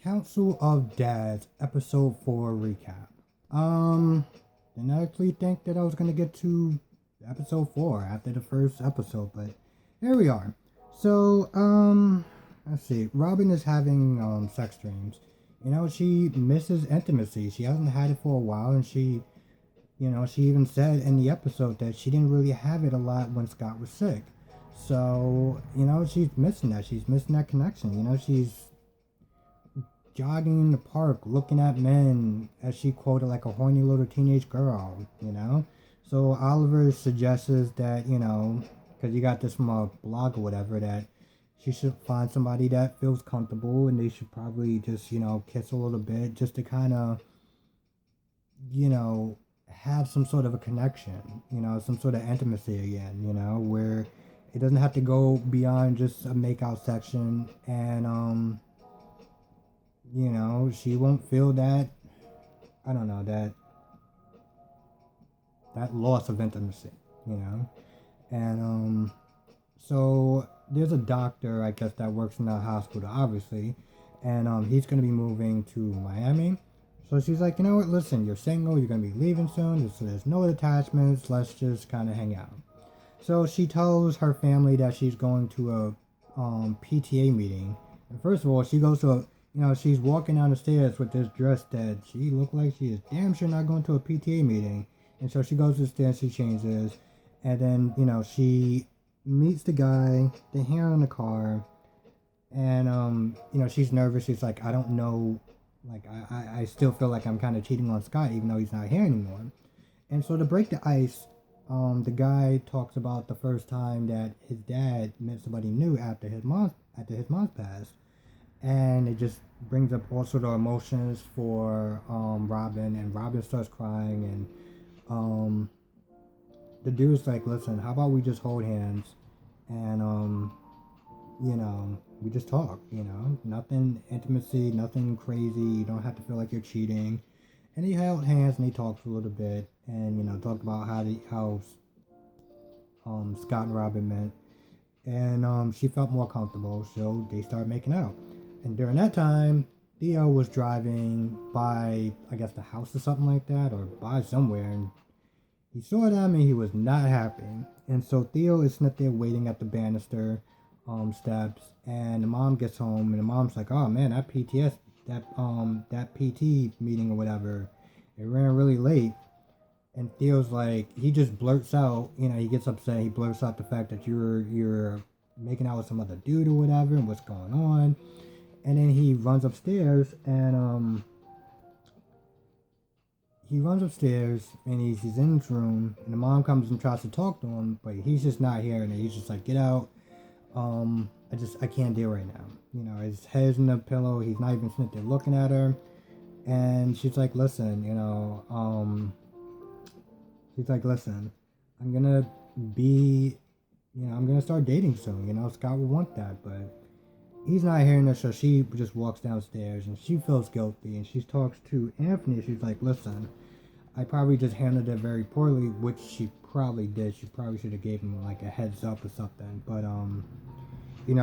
Council of Dads, episode 4 recap. Didn't actually think that I was gonna get to episode 4 after the first episode, but here we are. So, let's see. Robin is having sex dreams. She misses intimacy. She hasn't had it for a while, and she even said in the episode that she didn't really have it a lot when Scott was sick. So, she's missing that. She's missing that connection. She's jogging in the park, looking at men, as she quoted, like a horny little teenage girl. So Oliver suggests that, because you got this from a blog or whatever, that she should find somebody that feels comfortable and they should probably just, kiss a little bit just to kind of, have some sort of a connection, some sort of intimacy again, where it doesn't have to go beyond just a makeout section and, she won't feel that, I don't know, that loss of intimacy, And, so there's a doctor, I guess, that works in the hospital, obviously, and, he's going to be moving to Miami. So she's like, you know what, listen, you're single, you're going to be leaving soon, so there's no attachments, let's just kind of hang out. So she tells her family that she's going to a PTA meeting. And first of all, she goes to she's walking down the stairs with this dress that she looked like she is damn sure not going to a PTA meeting. And so she goes to the stairs, she changes, and then, she meets the guy, they hear in the car, and, she's nervous. She's like, I don't know, like, I still feel like I'm kind of cheating on Scott, even though he's not here anymore. And so to break the ice, the guy talks about the first time that his dad met somebody new after his mom's passed. And it just brings up all sort of emotions for Robin, and Robin starts crying, and the dude's like, listen, how about we just hold hands and we just talk, nothing intimacy, nothing crazy, you don't have to feel like you're cheating. And he held hands and he talked for a little bit, and talked about how Scott and Robin met, and she felt more comfortable, so they started making out. And during that time, Theo was driving by, I guess, the house or something like that, or by somewhere, and he saw them and he was not happy. And so Theo is sitting there waiting at the banister steps, and the mom gets home, and the mom's like, oh man, that PT meeting or whatever, it ran really late. And Theo's like, he just blurts out, he gets upset, he blurts out the fact that you're making out with some other dude or whatever, and what's going on. And then he runs upstairs, and he's in his room, and the mom comes and tries to talk to him, but he's just not hearing it. He's just like, get out. I can't deal right now. His head's in the pillow. He's not even sitting there looking at her. And she's like, listen, I'm gonna start dating soon. Scott would want that, but he's not hearing this, so she just walks downstairs and she feels guilty, and she talks to Anthony. She's like, listen, I probably just handled it very poorly, which she probably did. She probably should have gave him like a heads up or something. But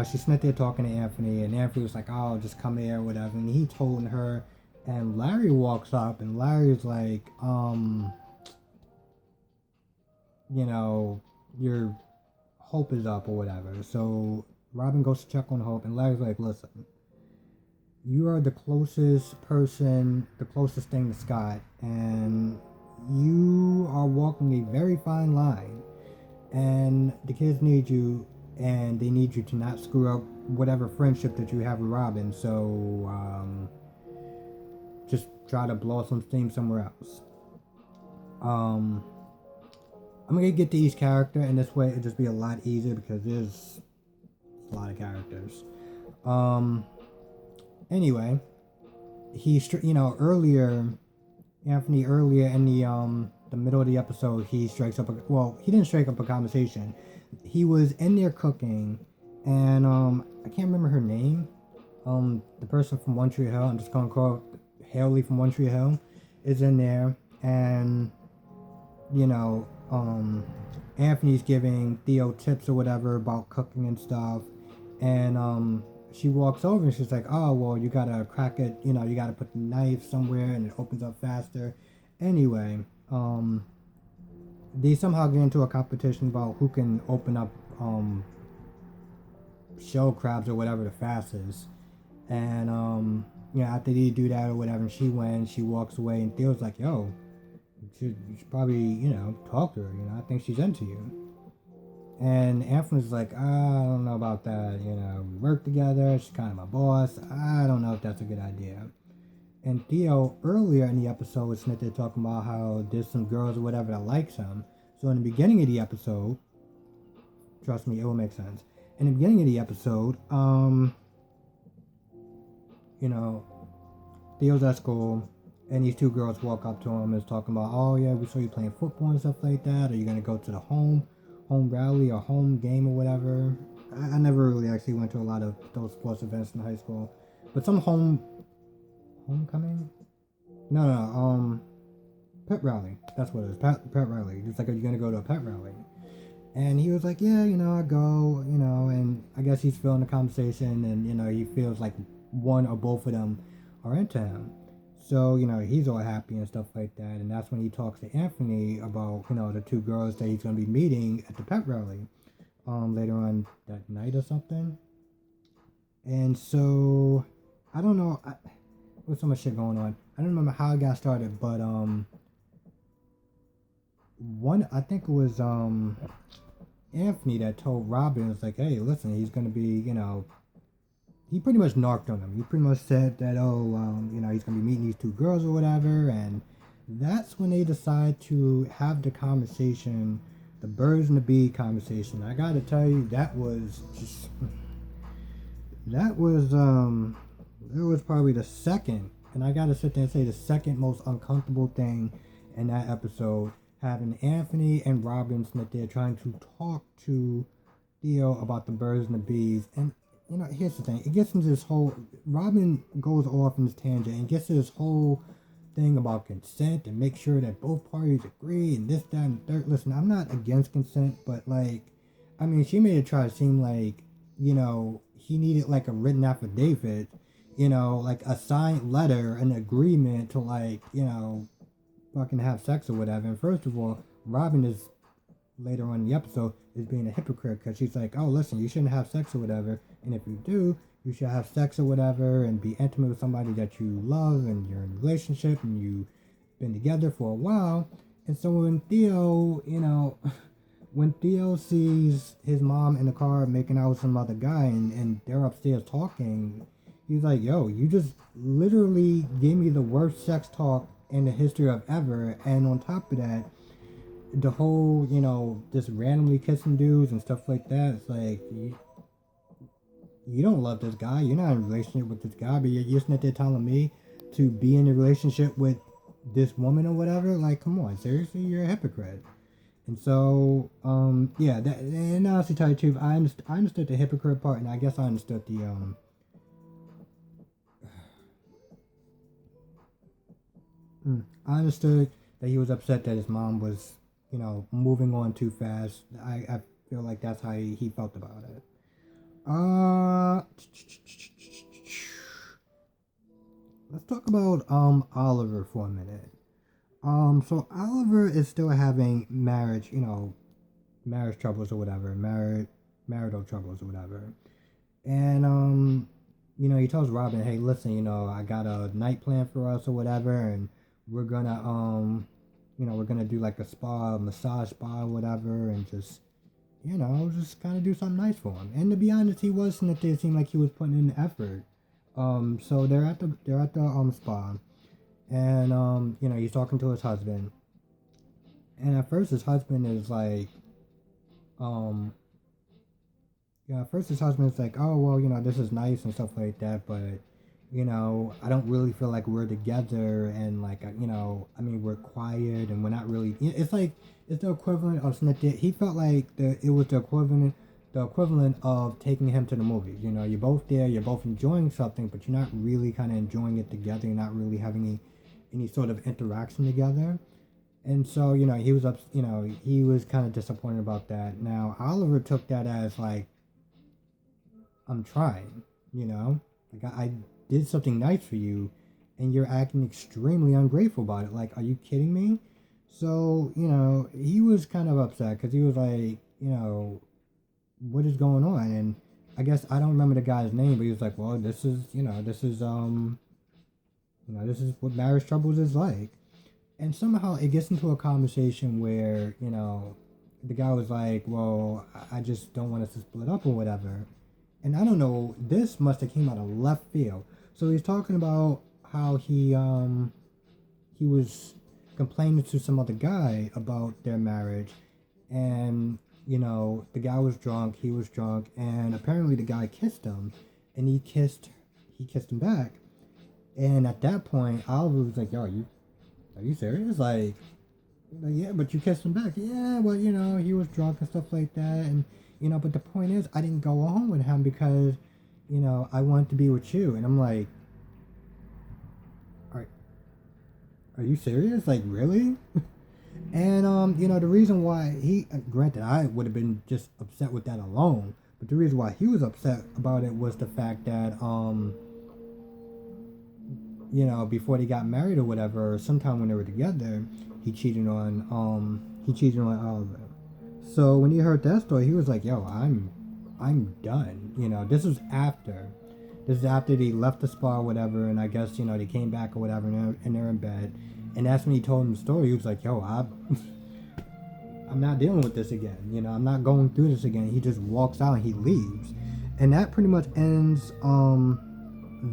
she's sitting there talking to Anthony, and Anthony was like, oh, just come here or whatever. And he told her, and Larry walks up, and Larry's like, your hope is up or whatever. So Robin goes to check on Hope, and Larry's like, listen, you are the closest thing to Scott, and you are walking a very fine line, and the kids need you, and they need you to not screw up whatever friendship that you have with Robin, so just try to blow some steam somewhere else. I'm gonna get to each character, and this way it'll just be a lot easier because there's a lot of characters. Anyway, Anthony earlier in the middle of the episode, he didn't strike up a conversation. He was in there cooking, and I can't remember her name. The person from One Tree Hill, I'm just gonna call Haley from One Tree Hill, is in there, and Anthony's giving Theo tips or whatever about cooking and stuff, and she walks over and she's like, oh, well, you gotta crack it, you gotta put the knife somewhere and it opens up faster. Anyway, they somehow get into a competition about who can open up shell crabs or whatever the fastest. And after they do that or whatever, and she wins, she walks away, and Theo's like, yo, you should probably, talk to her, I think she's into you. And Anthony's like, I don't know about that, we work together, she's kind of my boss, I don't know if that's a good idea. And Theo, earlier in the episode, was Smith talking about how there's some girls or whatever that likes him. So in the beginning of the episode, trust me, it will make sense. In the beginning of the episode, Theo's at school, and these two girls walk up to him and is talking about, oh yeah, we saw you playing football and stuff like that. Are you gonna go to the home rally or home game or whatever? I never really actually went to a lot of those sports events in high school, but some homecoming? No, pet rally. That's what it is. Pet rally. It's like, are you gonna go to a pet rally? And he was like, yeah, I go, and I guess he's feeling the conversation, and he feels like one or both of them are into him. So, he's all happy and stuff like that. And that's when he talks to Anthony about, the two girls that he's going to be meeting at the pet rally later on that night or something. And so, I don't know. There's so much shit going on. I don't remember how it got started, but I think it was Anthony that told Robin, it's like, hey, listen, he's going to be, he pretty much narked on him. He pretty much said that, he's going to be meeting these two girls or whatever. And that's when they decide to have the conversation, the birds and the bee conversation. I got to tell you, it was probably the second, and I got to sit there and say the second most uncomfortable thing in that episode, having Anthony and Robin Smith there trying to talk to Theo about the birds and the bees. And here's the thing. It gets into this whole... Robin goes off in this tangent and gets to this whole thing about consent and make sure that both parties agree and this, that, and third. Listen, I'm not against consent, but, she made it try to seem like, he needed, a written affidavit, a signed letter, an agreement to, fucking have sex or whatever. And first of all, Robin is, later on in the episode, is being a hypocrite because she's like, oh, listen, you shouldn't have sex or whatever. And if you do, you should have sex or whatever and be intimate with somebody that you love and you're in a relationship and you've been together for a while. And so when Theo sees his mom in the car making out with some other guy and they're upstairs talking, he's like, yo, you just literally gave me the worst sex talk in the history of ever. And on top of that, the whole, just randomly kissing dudes and stuff like that, it's like, you don't love this guy, you're not in a relationship with this guy, but you're sitting there telling me to be in a relationship with this woman or whatever. Like, come on, seriously, you're a hypocrite. And so, and honestly, tell you the truth, I understood the hypocrite part, and I guess I understood I understood that he was upset that his mom was, moving on too fast. I feel like that's how he felt about it. Let's talk about Oliver for a minute. So Oliver is still having marriage troubles or whatever, marital troubles or whatever. And he tells Robin, hey, listen, I got a night plan for us or whatever, and we're gonna we're gonna do like a massage spa or whatever, and just just kind of do something nice for him. And to be honest, he wasn't. It seemed like he was putting in effort. So they're at the spa, and he's talking to his husband. And at first, his husband is like, oh well, this is nice and stuff like that, but I don't really feel like we're together, and we're quiet and we're not really. It's like it's the equivalent of Smith. He felt like it was the equivalent of taking him to the movies. You're both there, you're both enjoying something, but you're not really kind of enjoying it together. You're not really having any sort of interaction together. And so he was he was kind of disappointed about that. Now Oliver took that as like, I'm trying. you know? Like, I did something nice for you, and you're acting extremely ungrateful about it. Like, are you kidding me? So, he was kind of upset because he was like, what is going on? And I guess I don't remember the guy's name, but he was like, well, this is what marriage troubles is like. And somehow it gets into a conversation where, the guy was like, well, I just don't want us to split up or whatever. And I don't know, this must have came out of left field. So he's talking about how he was complaining to some other guy about their marriage, and the guy was drunk, he was drunk, and apparently the guy kissed him, and he kissed him back. And at that point, Oliver was like, yo, are you serious? Like, yeah, but you kissed him back. Yeah, well, he was drunk and stuff like that. And, but the point is, I didn't go home with him because, I wanted to be with you. And I'm like, are you serious? Like, really? And, the reason why granted, I would have been just upset with that alone. But the reason why he was upset about it was the fact that, before they got married or whatever, or sometime when they were together, he cheated on Oliver. So when he heard that story, he was like, yo, I'm done. This is after they left the spa or whatever, and I guess, they came back or whatever, and they're in bed. And that's when he told him the story. He was like, yo, I'm not dealing with this again. I'm not going through this again. He just walks out and he leaves. And that pretty much ends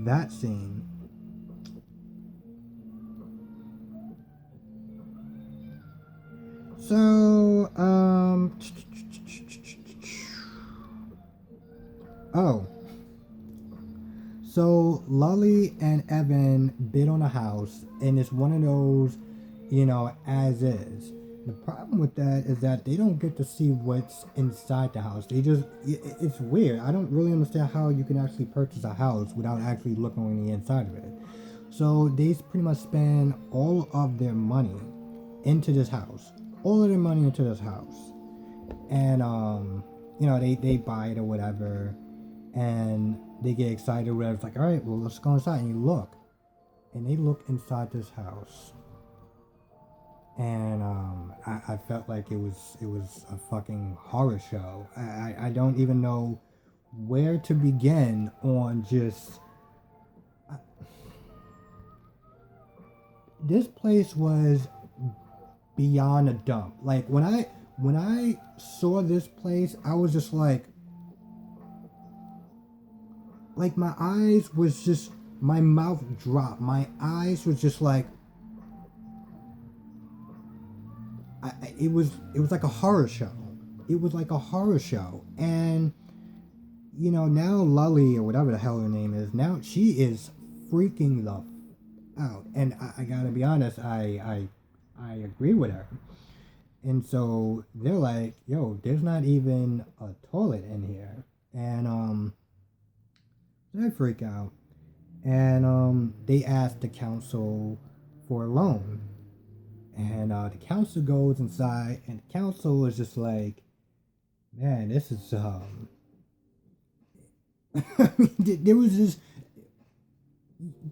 that scene. So, so Lolly and Evan bid on a house, and it's one of those, as is. The problem with that is that they don't get to see what's inside the house. It's weird. I don't really understand how you can actually purchase a house without actually looking on the inside of it. So they pretty much spend all of their money into this house. And they buy it or whatever, and they get excited or whatever. It's like, all right, well, let's go inside. And they look inside this house, and I felt like it was a fucking horror show. I don't even know where to begin on just this place was beyond a dump. Like, when I saw this place, I was just like my eyes was just, my mouth dropped. My eyes was just like, it was like a horror show. It was like a horror show. And now Lully, or whatever the hell her name is, now she is freaking the out. And I gotta be honest, I agree with her. And so they're like, yo, there's not even a toilet in here. And they freak out. And they ask the council for a loan. And the council goes inside, and the council is just like, man, this is I mean, there was this,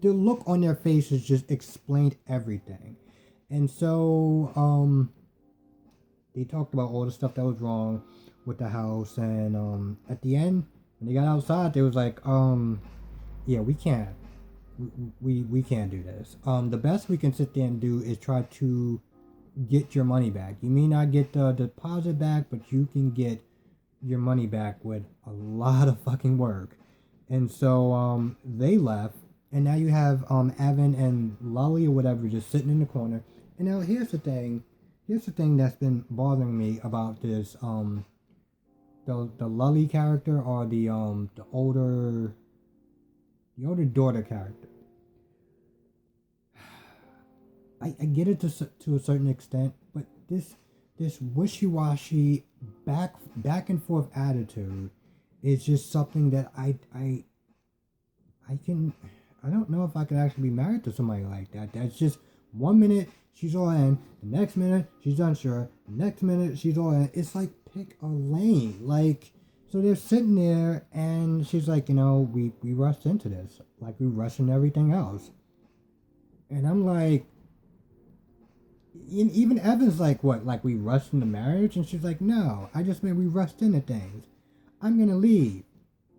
the look on their faces just explained everything. And so they talked about all the stuff that was wrong with the house, and at the end, when they got outside, they was like, yeah, we can't do this. The best we can sit there and do is try to get your money back. You may not get the deposit back, but you can get your money back with a lot of fucking work. And so they left, and now you have Evan and Lolly or whatever just sitting in the corner. And now here's the thing that's been bothering me about this the Lolly character, or the older daughter character. I get it to a certain extent, but this wishy-washy back and forth attitude is just something that I don't know if I could actually be married to somebody like that. That's just 1 minute she's all in, the next minute she's unsure, the next minute she's all in. It's like, pick a lane. Like, So they're sitting there, and she's like, we rushed into this, like we rushed into everything else. And I'm like, even Evan's like, what, like we rushed into marriage? And she's like, no, I just mean we rushed into things. I'm gonna leave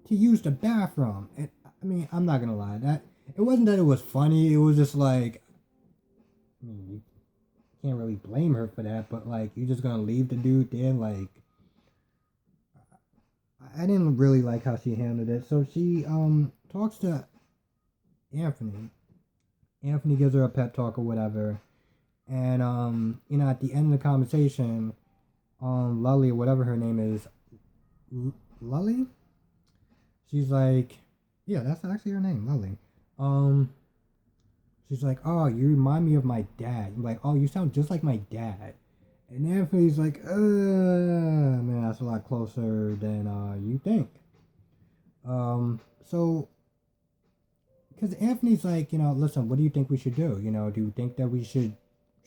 to use the bathroom. And I mean, I'm not gonna lie, that it wasn't that it was funny. It was just like, I mean, you can't really blame her for that, but like, you're just gonna leave the dude there, like. I didn't really like how she handled it. So she talks to Anthony. Anthony gives her a pep talk or whatever. And at the end of the conversation, Lully, whatever her name is, Lully? She's like, yeah, that's actually her name, Lully. She's like, oh, you remind me of my dad. I'm like, oh, you sound just like my dad. And Anthony's like, man, that's a lot closer than you think. So, because Anthony's like, listen, what do you think we should do? Do you think that we should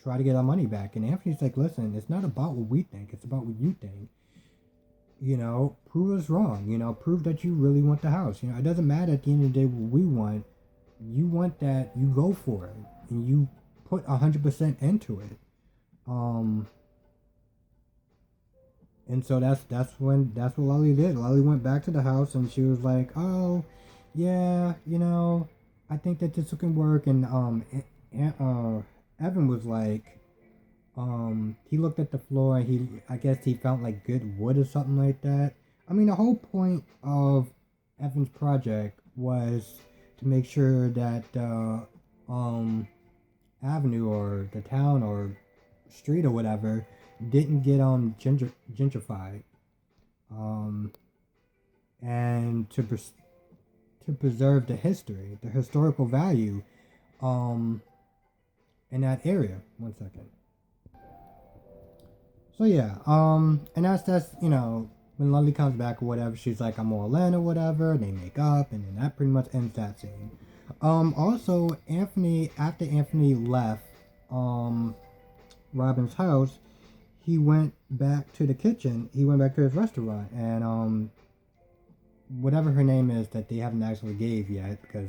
try to get our money back? And Anthony's like, listen, it's not about what we think, it's about what you think. Prove us wrong. Prove that you really want the house. It doesn't matter at the end of the day what we want. You want that, you go for it, and you put 100% into it. And so that's what Lolly did. Lolly went back to the house and she was like, "Oh, yeah, I think that this can work." And Evan was like, he looked at the floor and I guess he felt like good wood or something like that. I mean, the whole point of Evan's project was to make sure that avenue or the town or street or whatever didn't get gentrified, and to preserve the history, the historical value, in that area. 1 second. So yeah, and that's when Lolly comes back or whatever, she's like, I'm all in or whatever. They make up, and then that pretty much ends that scene. Also, after Anthony left, Robin's house, he went back to the kitchen. He went back to his restaurant, and whatever her name is that they haven't actually gave yet, because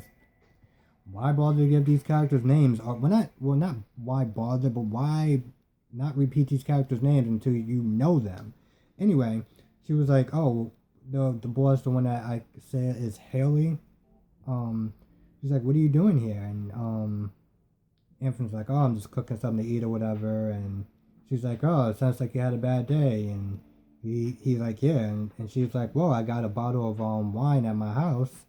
why bother to give these characters names? Or not why bother, but why not repeat these characters' names until you know them? Anyway, she was like, "Oh, the boss, the one that I said is Haley." She's like, "What are you doing here?" And Anthony's like, "Oh, I'm just cooking something to eat or whatever." And she's like, "Oh, it sounds like you had a bad day." And he's like, "Yeah." And she's like, "Well, I got a bottle of wine at my house."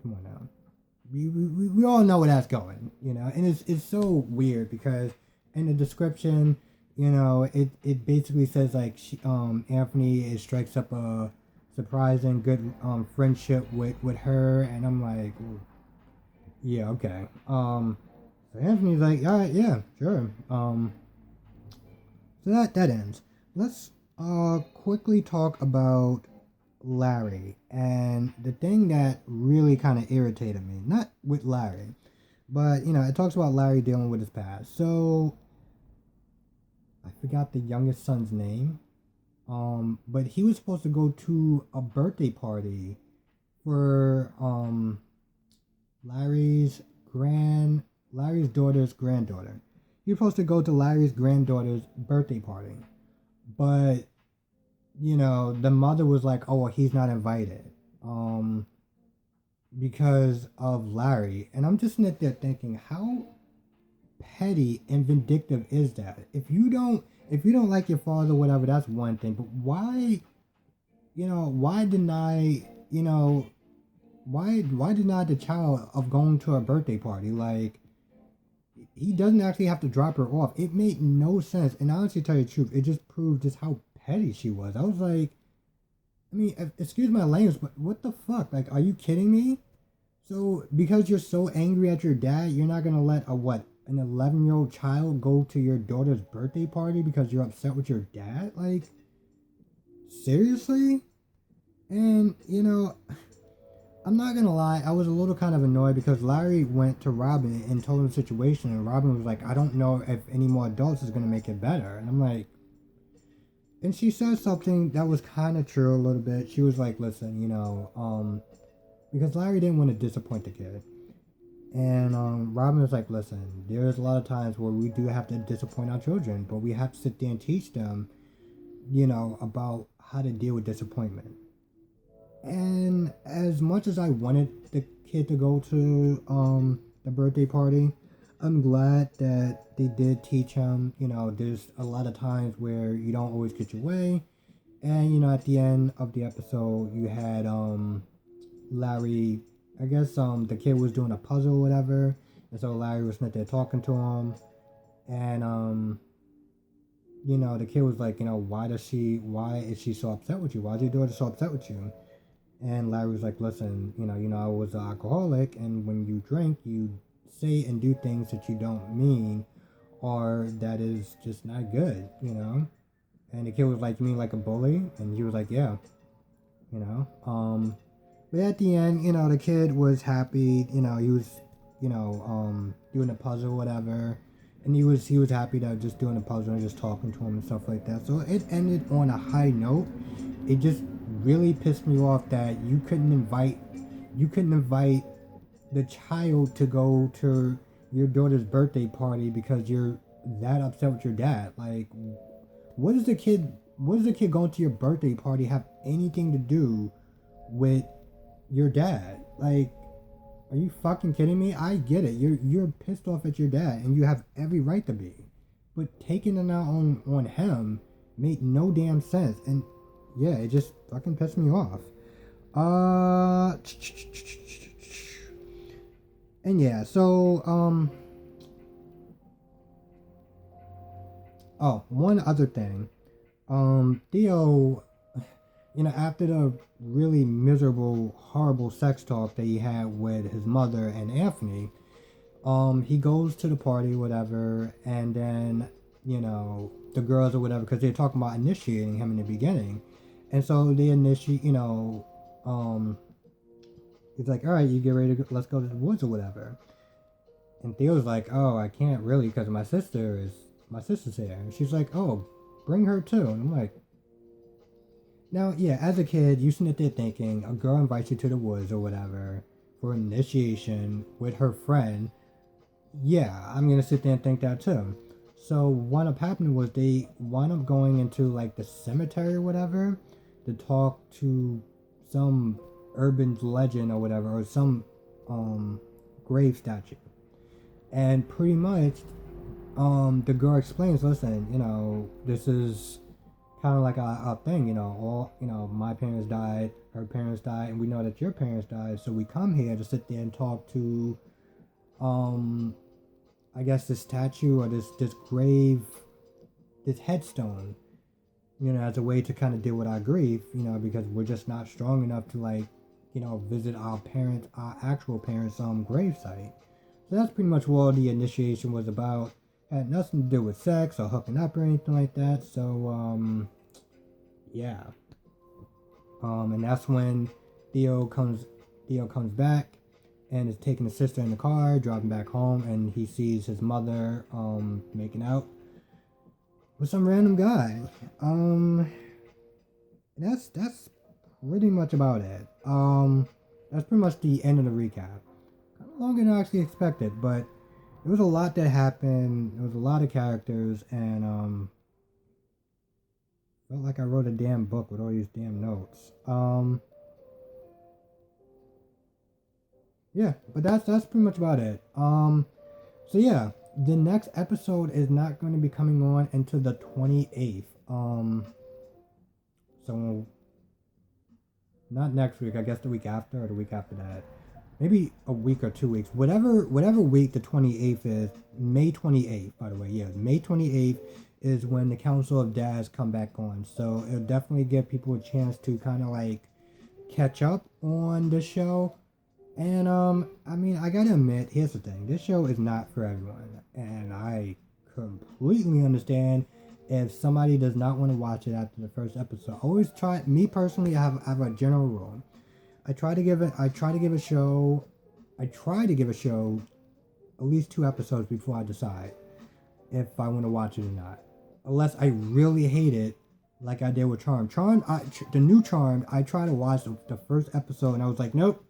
Come on now. We all know where that's going, and it's so weird because in the description, it basically says like Anthony strikes up a surprising good friendship with her, and I'm like, yeah, okay. So Anthony's like, all right, yeah, sure. So that ends. Let's quickly talk about Larry and the thing that really kind of irritated me. Not with Larry, but it talks about Larry dealing with his past. So I forgot the youngest son's name. But he was supposed to go to a birthday party for Larry's daughter's granddaughter. He was supposed to go to Larry's granddaughter's birthday party, but the mother was like, "Oh, well, he's not invited, because of Larry." And I'm just sitting there thinking, how petty and vindictive is that? If you don't like your father, whatever, that's one thing. But why deny, why deny the child of going to a birthday party? Like, he doesn't actually have to drop her off. It made no sense. And honestly, to tell you the truth, it just proved just how petty she was. I was like, I mean, excuse my language, but what the fuck? Like, are you kidding me? So, because you're so angry at your dad, you're not gonna let an 11-year-old child go to your daughter's birthday party because you're upset with your dad? Like, seriously? And, I'm not gonna lie, I was a little kind of annoyed because Larry went to Robin and told him the situation, and Robin was like, I don't know if any more adults is gonna make it better. And I'm like, and she said something that was kind of true a little bit. She was like, listen, because Larry didn't want to disappoint the kid. And Robin was like, listen, there's a lot of times where we do have to disappoint our children, but we have to sit there and teach them, about how to deal with disappointment. And as much as I wanted the kid to go to the birthday party, I'm glad that they did teach him, there's a lot of times where you don't always get your way. And, at the end of the episode, you had Larry, I guess the kid was doing a puzzle or whatever. And so Larry was sitting there talking to him. And, the kid was like, why is she so upset with you? Why is your daughter so upset with you? And Larry was like, listen, I was an alcoholic, and when you drink, you say and do things that you don't mean, or that is just not good. And the kid was like, you mean like a bully? And he was like, yeah, you know. But at the end, the kid was happy, he was, doing a puzzle, whatever. And he was happy that just doing a puzzle and just talking to him and stuff like that. So it ended on a high note. It just really pissed me off that you couldn't invite the child to go to your daughter's birthday party because you're that upset with your dad. Like, what does the kid going to your birthday party have anything to do with your dad? Like, are you fucking kidding me? I get it. You're pissed off at your dad, and you have every right to be. But taking it out on him made no damn sense. And yeah, it just fucking pissed me off. And yeah, so one other thing. Theo, after the really miserable, horrible sex talk that he had with his mother and Anthony, he goes to the party, whatever, and then, the girls or whatever, because they're talking about initiating him in the beginning. And so they initiate, he's like, all right, you get ready to go, let's go to the woods or whatever. And Theo's like, oh, I can't really because my sister's here. And she's like, oh, bring her too. And I'm like, now, yeah, as a kid, you sit there thinking a girl invites you to the woods or whatever for initiation with her friend. Yeah, I'm going to sit there and think that too. So what up happening was they wound up going into like the cemetery or whatever to talk to some urban legend or whatever, or some grave statue. And pretty much the girl explains, listen, this is kind of like a thing, my parents died, her parents died, and we know that your parents died, so we come here to sit there and talk to I guess this statue or this grave, this headstone, as a way to kind of deal with our grief, because we're just not strong enough to visit our actual parents' grave site. So that's pretty much what the initiation was about. Had nothing to do with sex or hooking up or anything like that. So, yeah. And that's when Theo comes back and is taking his sister in the car, driving back home, and he sees his mother making out with some random guy. That's pretty much about it. That's pretty much the end of the recap. Kind of longer than I actually expected, but there was a lot that happened. There was a lot of characters, and felt like I wrote a damn book with all these damn notes. Yeah, but that's pretty much about it. So yeah, the next episode is not going to be coming on until the 28th. So not next week, I guess the week after or the week after that. Maybe a week or 2 weeks. Whatever week the 28th is, May 28th, by the way. Yeah, May 28th is when the Council of Dads come back on. So it'll definitely give people a chance to kind of like catch up on the show. And I gotta admit, here's the thing, this show is not for everyone, and I completely understand if somebody does not want to watch it after the first episode. Me personally, I have a general rule. I try to give a show at least 2 episodes before I decide if I want to watch it or not. Unless I really hate it, like I did with Charm. The new Charm, I tried to watch the first episode and I was like, nope,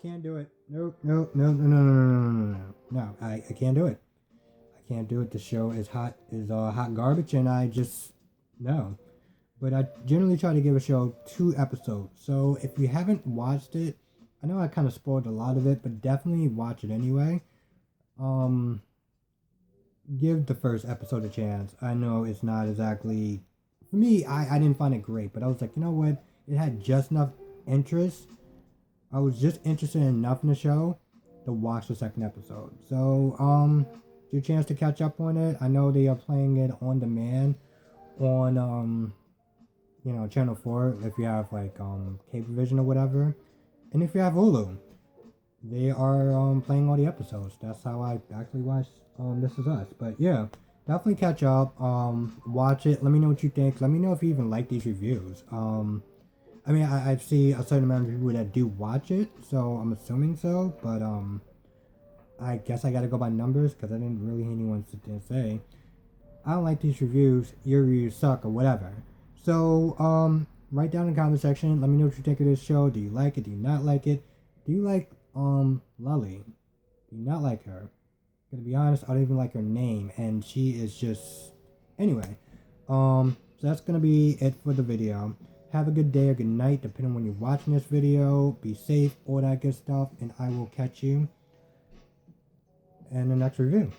can't do it. Nope, nope, no, no, no, no, no, no, no, no. No, I can't do it. I can't do it. The show is hot garbage, and I just no. But I generally try to give a show 2 episodes. So if you haven't watched it, I know I kind of spoiled a lot of it, but definitely watch it anyway. Um, give the first episode a chance. I know it's not exactly for me. I didn't find it great, but I was like, you know what? It had just enough interest. I was just interested enough in the show to watch the second episode. So your chance to catch up on it. I know they are playing it on demand on channel 4 if you have like Cablevision or whatever, and if you have Hulu, they are playing all the episodes. That's how I actually watched This Is Us. But yeah, definitely catch up. Watch it. Let me know what you think. Let me know if you even like these reviews. I mean, I see a certain amount of people that do watch it, so I'm assuming so. But I guess I gotta go by numbers because I didn't really hear anyone sit there and say I don't like these reviews. Your reviews suck or whatever. So write down in the comment section. Let me know what you think of this show. Do you like it? Do you not like it? Do you like Lully? Do you not like her? Gonna be honest, I don't even like her name, and she is just anyway. So that's gonna be it for the video. Have a good day or good night, depending on when you're watching this video. Be safe, all that good stuff, and I will catch you in the next review.